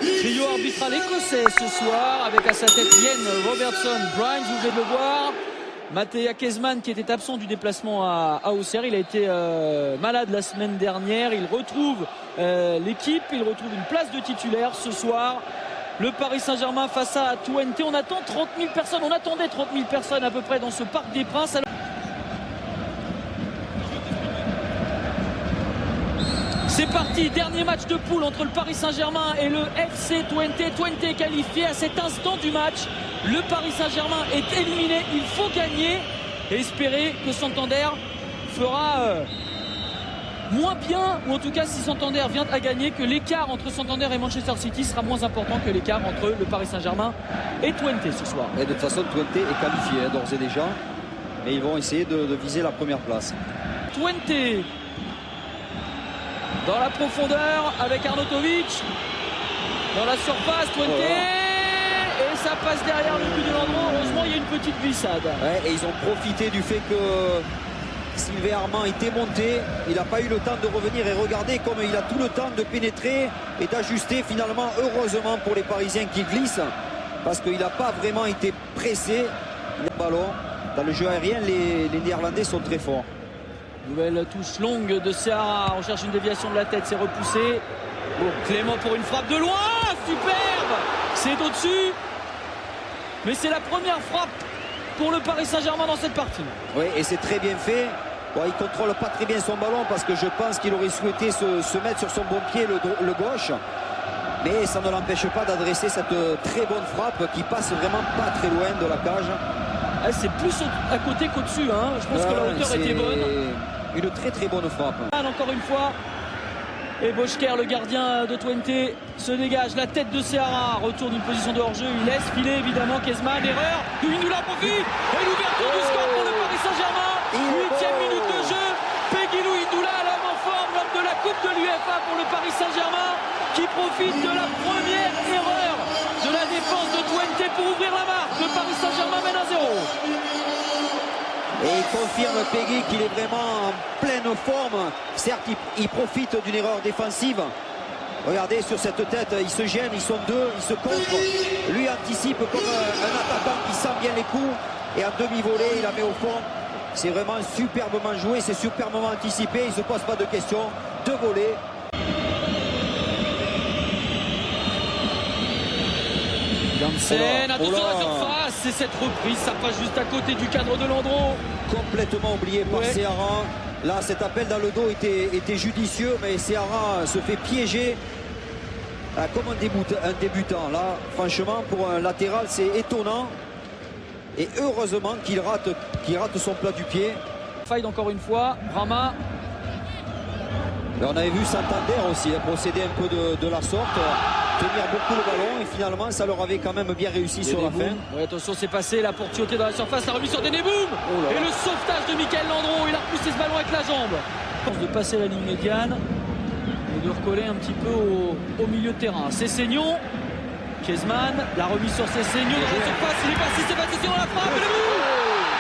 Trio arbitral écossais ce soir avec à sa tête Ian Robertson Bryant, vous venez de le voir. Mattea Kezman qui était absent du déplacement à Auxerre, il a été malade la semaine dernière, il retrouve l'équipe, il retrouve une place de titulaire ce soir. Le Paris Saint-Germain face à Twente, on attend 30 000 personnes, on attendait 30 000 personnes à peu près dans ce Parc des Princes. C'est parti, dernier match de poule entre le Paris Saint-Germain et le FC Twente. Twente est qualifié à cet instant du match. Le Paris Saint-Germain est éliminé, il faut gagner et espérer que Santander fera moins bien, ou en tout cas si Santander vient à gagner, que l'écart entre Santander et Manchester City sera moins important que l'écart entre le Paris Saint-Germain et Twente ce soir. Et de toute façon Twente est qualifié d'ores et déjà, mais ils vont essayer de viser la première place. Twente dans la profondeur avec Arnautovic, dans la surface, Twente, et ça passe derrière le but de Landreau. Heureusement il y a une petite glissade. Ouais, et ils ont profité du fait que Sylvain Armand était monté, il n'a pas eu le temps de revenir, et regardez comme il a tout le temps de pénétrer et d'ajuster finalement, heureusement pour les Parisiens qui glissent, parce qu'il n'a pas vraiment été pressé. Le ballon, dans le jeu aérien, les Néerlandais sont très forts. Nouvelle touche longue de Seara, on cherche une déviation de la tête, c'est repoussé. Bon, Clément pour une frappe de loin, superbe, c'est au-dessus. Mais c'est la première frappe pour le Paris Saint-Germain dans cette partie. Oui, et c'est très bien fait. Bon, il ne contrôle pas très bien son ballon parce que je pense qu'il aurait souhaité se mettre sur son bon pied, le gauche. Mais ça ne l'empêche pas d'adresser cette très bonne frappe qui passe vraiment pas très loin de la cage. Ah, c'est plus à côté qu'au-dessus, hein. Je pense que la hauteur était bonne. Une très très bonne frappe. Encore une fois. Et Boschker, le gardien de Twente, se dégage. La tête de Seara retourne d'une position de hors-jeu. Il laisse filer évidemment Kezman. Erreur. Indula profite. Et l'ouverture du score pour le Paris Saint-Germain. 8e minute de jeu. Peguilou Indula, l'homme en forme lors de la Coupe de l'UEFA pour le Paris Saint-Germain, qui profite de la première erreur de la défense de Twente pour ouvrir la marque. Le Paris Saint-Germain mène 1-0. Et il confirme Peggy qu'il est vraiment en pleine forme. Certes, il profite d'une erreur défensive. Regardez sur cette tête, il se gêne, ils sont deux, ils se contre. Lui anticipe comme un attaquant qui sent bien les coups. Et en demi-volée, il la met au fond. C'est vraiment superbement joué, c'est superbement anticipé. Il ne se pose pas de questions. Deux volées. Janssen, attention à la surface, c'est cette reprise, ça passe juste à côté du cadre de Landreau. Complètement oublié par Seara. Là, cet appel dans le dos était judicieux, mais Seara se fait piéger comme un débutant. Là, franchement, pour un latéral, c'est étonnant. Et heureusement qu'il rate son plat du pied. Faille encore une fois, Brahma. Et on avait vu Santander aussi procéder un peu de la sorte, tenir beaucoup le ballon, et finalement ça leur avait quand même bien réussi sur la fin. Ouais, attention, c'est passé là pour Tioté dans la surface, la remise sur Deneboum. Et le sauvetage de Michael Landreau, il a repoussé ce ballon avec la jambe. De passer la ligne médiane et de recoller un petit peu au milieu de terrain. Cessignon, Kezman, la remise sur Cessignon dans la surface, il est passé, c'est passé sur la frappe, et le but.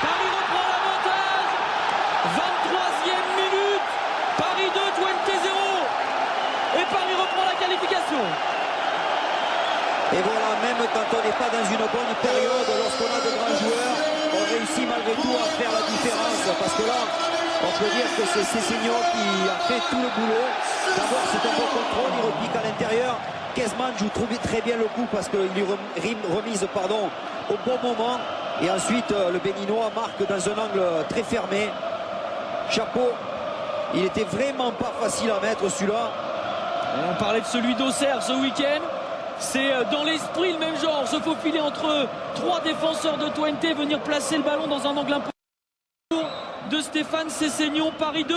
Paris reprend l'avantage. 23e minute, Paris 2, Twente 0. Et Paris reprend la qualification. Et voilà, même quand on n'est pas dans une bonne période, lorsqu'on a de grands joueurs, on réussit malgré tout à faire la différence. Parce que là, on peut dire que c'est Cessignon qui a fait tout le boulot. D'abord, c'est un bon contrôle, il repique à l'intérieur. Kezman joue très bien le coup parce qu'il lui remise au bon moment. Et ensuite, le Béninois marque dans un angle très fermé. Chapeau, il était vraiment pas facile à mettre celui-là. On parlait de celui d'Auxerre ce week-end. C'est dans l'esprit le même genre, se faufiler entre trois défenseurs de Twente, venir placer le ballon dans un angle important de Stéphane Cessignon. Paris 2,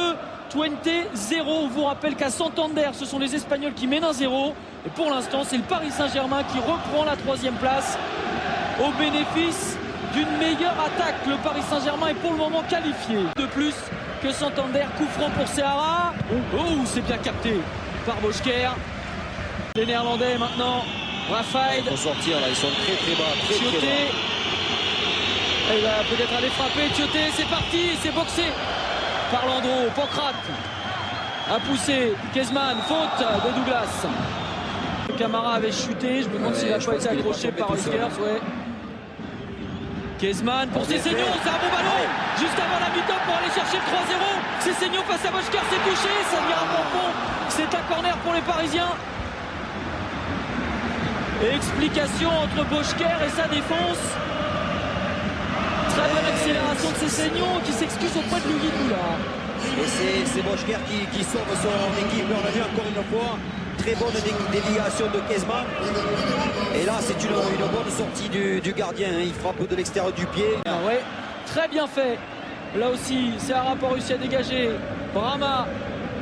Twente 0. On vous rappelle qu'à Santander, ce sont les Espagnols qui mènent 1-0. Et pour l'instant, c'est le Paris Saint-Germain qui reprend la 3e place au bénéfice d'une meilleure attaque. Le Paris Saint-Germain est pour le moment qualifié. De plus que Santander, coup franc pour Seara. Oh, c'est bien capté par Boschker. Les Néerlandais maintenant, Rafael. Il faut sortir là, ils sont très bas, très Tioté. bas. Il va peut-être aller frapper. Tioté, c'est parti, c'est boxé par Landreau. Pancrate a poussé. Kezman, faute de Douglas. Camara avait chuté. Je me demande s'il n'a pas été accroché par Huskers. Ouais. Kezman pour Cesseignon, c'est un bon ballon juste avant la mi-temps pour aller chercher le 3-0. Cesseignon face à Boschker, c'est touché, ça vient à bon fond. C'est un corner pour les Parisiens. Et explication entre Boschker et sa défense. Très bonne accélération de Cesseignon qui s'excuse auprès de Louis Doula. Et c'est Boschker qui sauve son équipe. On a vu encore une fois, très bonne déviation de Kezman. Et là, c'est une bonne sortie du gardien. Il frappe de l'extérieur du pied. Ah ouais, très bien fait. Là aussi, c'est un rapport réussi à dégager. Brahma,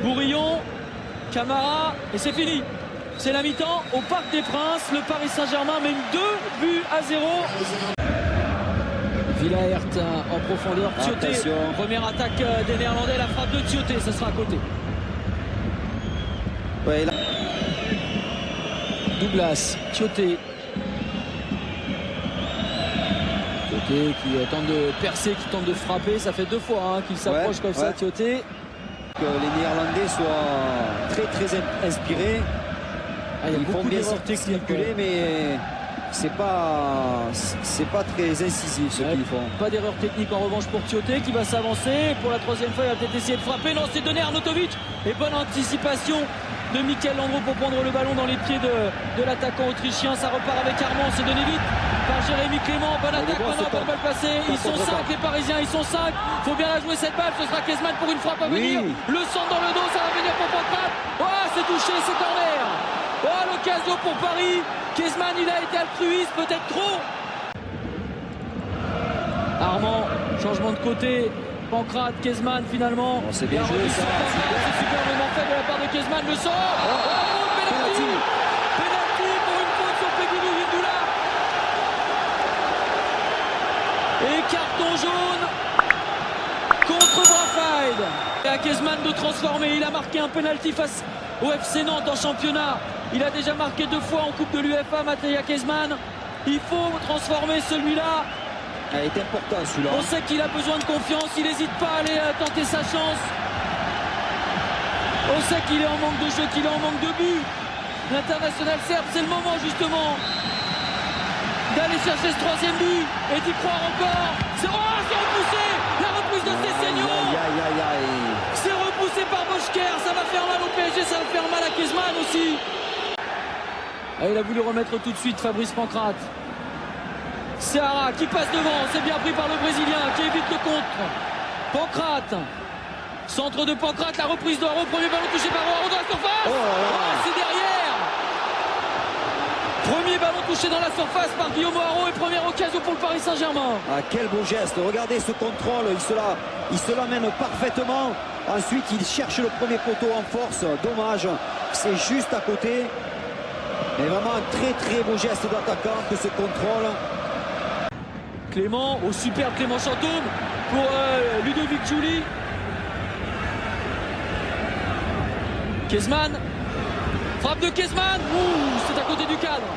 Bourillon, Camara, et c'est fini. C'est la mi-temps au Parc des Princes. Le Paris Saint-Germain mène 2-0. Villaert en profondeur. Thioté, première attaque des Néerlandais. La frappe de Thioté, ça sera à côté. Ouais, là. Douglas, Thioté. Thioté qui tente de percer, qui tente de frapper. Ça fait 2 fois qu'il s'approche comme ça, Thioté. Que les Néerlandais soient très inspirés. Ils font bien circuler, mais c'est pas très incisif ce qu'ils font. Pas d'erreur technique en revanche pour Thioté qui va s'avancer. Pour la 3e fois, il va peut-être essayer de frapper. Non, c'est donné à Arnautovic. Et bonne anticipation de Michael Landreau pour prendre le ballon dans les pieds de l'attaquant autrichien. Ça repart avec Armand, c'est donné vite par Jérémy Clément. Bonne attaque maintenant, bonne balle passée. Ils sont 5 les Parisiens, ils sont 5. Faut bien la jouer cette balle, ce sera Kezman pour une frappe à venir. Le centre dans le dos, ça va venir pour Pancrate. Oh, c'est touché, c'est corner. Oh, l'occasion pour Paris. Kezman, il a été altruiste, peut-être trop. Armand, changement de côté. Pancrate, Kezman finalement. Oh, c'est bien joué, ça. C'est superbement fait de la part de Kezman. Le sort. Oh, penalty. Penalty pour une faute sur Pegulu Hindula. Et carton jaune contre Braffide. Et à Kezman de transformer. Il a marqué un penalty face au FC Nantes en championnat. Il a déjà marqué 2 fois en Coupe de l'UEFA, Matej Kezman. Il faut transformer celui-là. Il est important celui-là. On sait qu'il a besoin de confiance, il n'hésite pas à aller tenter sa chance. On sait qu'il est en manque de jeu, qu'il est en manque de but. L'international serbe, c'est le moment justement d'aller chercher ce 3e but et d'y croire encore. C'est repoussé. La repousse de Cesseignon. C'est repoussé par Boschker. Ça va faire mal au PSG, ça va faire mal à Kezman aussi. Ah, il a voulu remettre tout de suite Fabrice Pancrate. Seara qui passe devant, c'est bien pris par le Brésilien qui évite le contre. Pancrate, centre de Pancrate, la reprise d'Oro, premier ballon touché par Oro dans la surface. C'est derrière. Premier ballon touché dans la surface par Guillaume Haro et première occasion pour le Paris Saint-Germain. Ah, quel beau geste, regardez ce contrôle, il se l'amène parfaitement. Ensuite il cherche le premier poteau en force, dommage, c'est juste à côté. Mais vraiment un très beau geste d'attaquant que ce contrôle. Clément, au superbe Clément Chantôme pour Ludovic Giuli. Kezman, frappe de Kezman, c'est à côté du cadre.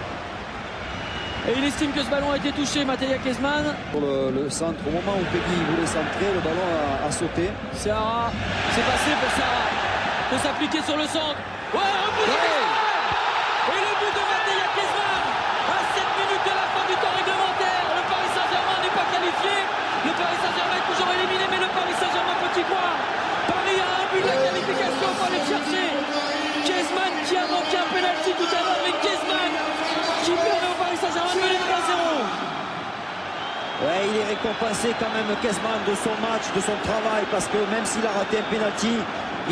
Et il estime que ce ballon a été touché, Matej Kezman. Pour le centre, au moment où Peggy voulait centrer, le ballon a sauté. Seara, c'est passé pour Seara. Il faut s'appliquer sur le centre. Et le but de Matej Kezman à 7 minutes de la fin du temps réglementaire. Le Paris Saint-Germain n'est pas qualifié. Le Paris Saint-Germain est toujours éliminé, mais le Paris Saint-Germain peut y croire. Paris a un but de la qualification, il faut aller chercher. Kezman qui a manqué un penalty tout à l'heure, mais Kezman qui permet au Paris Saint-Germain de mener 3-0. Ouais, il est récompensé quand même Kezman de son match, de son travail, parce que même s'il a raté un penalty,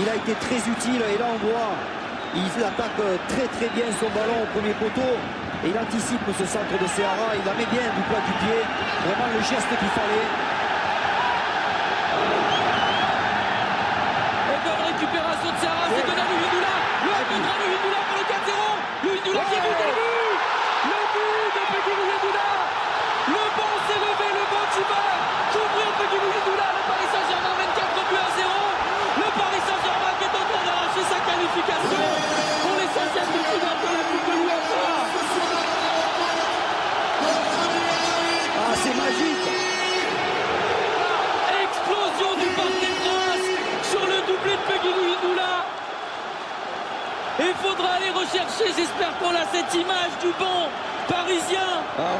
il a été très utile. Et là on voit, il attaque très bien son ballon au premier poteau. Et il anticipe ce centre de Seara, il la met bien du plat du pied. Vraiment le geste qu'il fallait. Et bonne récupération de Seara, c'est donné à Louis Hindula. Le contre à Louis Hindula pour le 4-0. Louis Hindula qui est but et le but. Le but de Peggy Hindula. Le banc s'est levé, le banc qui va couvrir Peggy Hindula. Le Paris Saint-Germain mène 4 buts à 0. Le Paris Saint-Germain qui est en train d'arracher sa qualification pour les 16e de finale de la Coupe de l'UEFA. Ah, c'est magique. l'image du banc parisien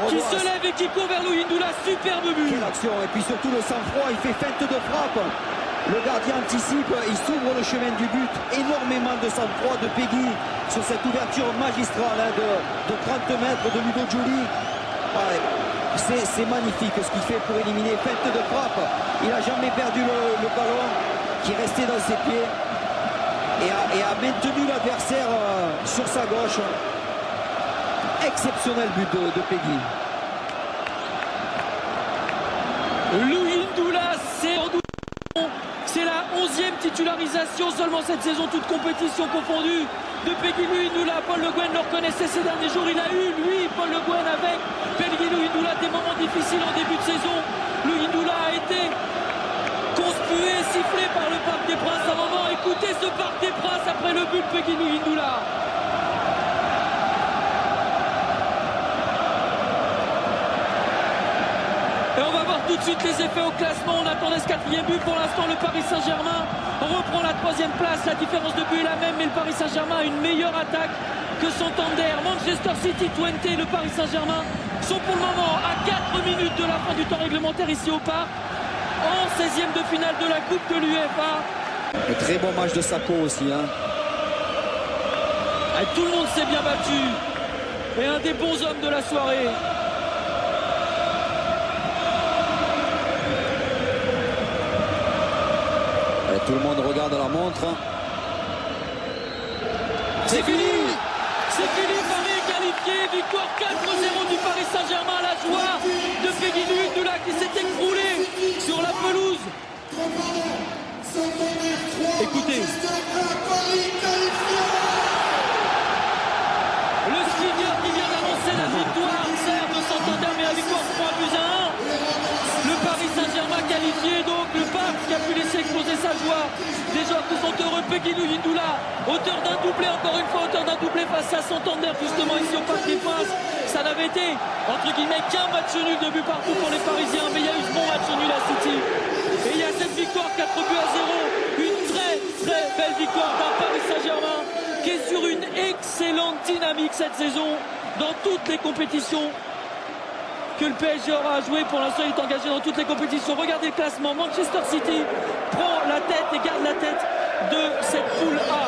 qui se lève et qui court vers Louis Ndoula. Superbe but. Quelle action, et puis surtout le sang-froid, il fait feinte de frappe. Le gardien anticipe, il s'ouvre le chemin du but. Énormément de sang-froid de Peggy sur cette ouverture magistrale de 30 mètres de Ludo Giuli. C'est magnifique ce qu'il fait pour éliminer. Feinte de frappe, il n'a jamais perdu le ballon qui restait dans ses pieds et a maintenu l'adversaire sur sa gauche. Exceptionnel but de Peggy. Louis Ndoula, c'est la 11e titularisation seulement cette saison, toute compétition confondue, de Peggy Louis Ndoula. Paul Le Guen le reconnaissait ces derniers jours. Il a eu, lui, Paul Le Guen, avec Peggy Louis Ndoula, des moments difficiles en début de saison. Louis Ndoula a été conspué, sifflé par le Parc des Princes à un moment. Écoutez ce Parc des Princes après le but de Peggy Louis Ndoula. Et on va voir tout de suite les effets au classement. On attendait ce 4e but. Pour l'instant, le Paris Saint-Germain reprend la 3e place. La différence de but est la même, mais le Paris Saint-Germain a une meilleure attaque que Santander. Manchester City, Twente et le Paris Saint-Germain sont pour le moment à 4 minutes de la fin du temps réglementaire ici au Parc, en 16e de finale de la Coupe de l'UEFA. Un très bon match de Sako aussi. Tout le monde s'est bien battu. Et un des bons hommes de la soirée. Tout le monde regarde la montre. C'est fini. C'est fini, Paris est qualifié. Victoire 4-0 du Paris Saint-Germain. La joie de Peggy Louis Ndoula qui s'est écroulé sur la pelouse. Écoutez. Le skieur qui vient d'annoncer la victoire, certes de Santander, mais la victoire 3-1. Le Paris Saint-Germain qualifié, donc le Parc qui a pu laisser exploser sa joie. Des joueurs qui sont heureux. Peggy Louis Ndoula, auteur d'un doublé, encore une fois, auteur d'un doublé face à Santander, justement ici au Parc des Princes. Ça n'avait été, entre guillemets, qu'un match nul de but partout pour les Parisiens, mais il y a eu ce bon match nul à City. Et il y a cette victoire 4-0. Une très très belle victoire d'un Paris Saint-Germain qui est sur une excellente dynamique cette saison dans toutes les compétitions que le PSG aura joué. Pour l'instant, il est engagé dans toutes les compétitions. Regardez le classement. Manchester City prend la tête et garde la tête de cette poule A.